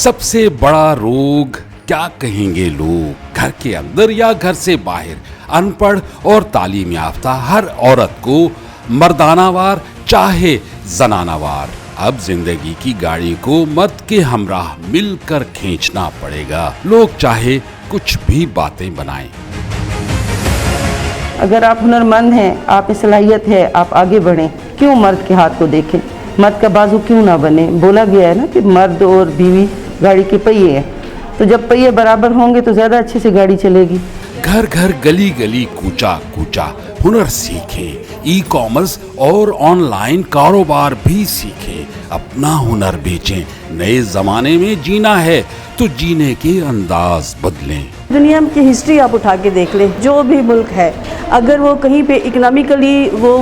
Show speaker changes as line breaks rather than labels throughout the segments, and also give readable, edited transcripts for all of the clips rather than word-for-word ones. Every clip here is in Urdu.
سب سے بڑا روگ کیا کہیں گے لوگ، گھر کے اندر یا گھر سے باہر، ان پڑھ اور تعلیم یافتہ ہر عورت کو مردانہ وار چاہے زنانہ وار اب زندگی کی گاڑی کو مرد کے ہمراہ مل کر کھینچنا پڑے گا، لوگ چاہے کچھ بھی باتیں بنائیں۔
اگر آپ ہنر مند ہیں، آپ میں صلاحیت ہے، آپ آگے بڑھیں، کیوں مرد کے ہاتھ کو دیکھیں؟ مرد کا بازو کیوں نہ بنے؟ بولا گیا ہے نا کہ مرد اور بیوی گاڑی کے پہیے ہیں، تو جب پہیے برابر ہوں گے تو زیادہ اچھے سے گاڑی چلے گی۔
گھر گھر گلی گلی کوچا کوچا ہنر سیکھیں، ای کامرس اور آن لائن کاروبار بھی سیکھیں، اپنا ہنر بیچیں۔ نئے زمانے میں جینا ہے تو جینے کے انداز بدلیں۔
دنیا کی ہسٹری آپ اٹھا کے دیکھ لیں، جو بھی ملک ہے اگر وہ کہیں پہ اکنامکلی وہ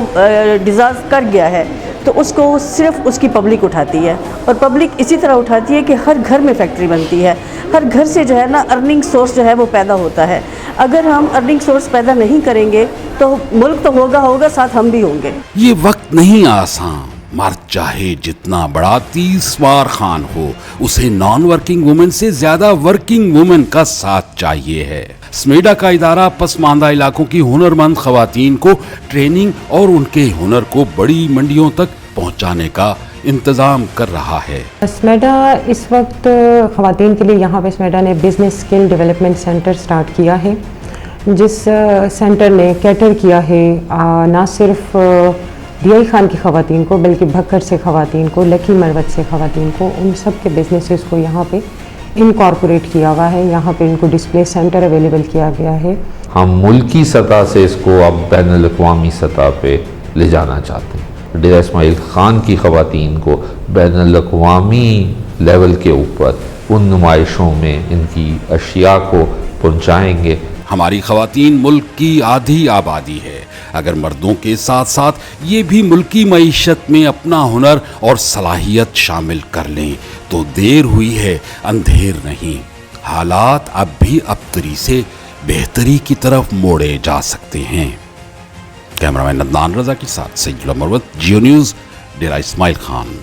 ڈیزاسٹر کر گیا ہے تو اس کو صرف اس کی پبلک اٹھاتی ہے، اور پبلک اسی طرح اٹھاتی ہے کہ ہر گھر میں فیکٹری بنتی ہے، ہر گھر سے جو ہے نا ارننگ سورس جو ہے وہ پیدا ہوتا ہے۔ اگر ہم ارننگ سورس پیدا نہیں کریں گے تو ملک تو ہوگا ساتھ ہم بھی ہوں گے۔
یہ وقت نہیں آسان، مرد چاہے جتنا بڑا 30 بار خان ہو، اسے نان ورکنگ وومن سے زیادہ ورکنگ وومن کا ساتھ چاہیے ہے۔ سمیڈا کا ادارہ پسماندہ علاقوں کی ہنر مند خواتین کو ٹریننگ اور ان کے ہنر کو بڑی منڈیوں تک پہنچانے کا انتظام کر رہا ہے۔
سمیڈا اس وقت خواتین کے لیے یہاں پہ سمیڈا نے business skill development centre start کیا ہے، جس سینٹر نے کیٹر کیا ہے نہ صرف ڈی آئی خان کی خواتین کو بلکہ بھکر سے خواتین کو، لکی مروت سے خواتین کو، ان سب کے بزنسز کو یہاں پہ انکارپوریٹ کیا ہوا ہے۔ یہاں پہ ان کو ڈسپلے سینٹر اویلیبل کیا گیا ہے۔
ہم ملکی سطح سے اس کو اب بین الاقوامی سطح پہ لے جانا چاہتے ہیں۔ ڈیرہ اسماعیل خان کی خواتین کو بین الاقوامی لیول کے اوپر ان نمائشوں میں ان کی اشیاء کو پہنچائیں گے۔
ہماری خواتین ملک کی آدھی آبادی ہے، اگر مردوں کے ساتھ ساتھ یہ بھی ملکی معیشت میں اپنا ہنر اور صلاحیت شامل کر لیں تو دیر ہوئی ہے، اندھیر نہیں۔ حالات اب بھی ابتری سے بہتری کی طرف موڑے جا سکتے ہیں۔ کیمرہ مین عدنان رضا کے ساتھ سید اللہ مروت، جیو نیوز، ڈیرہ اسماعیل خان۔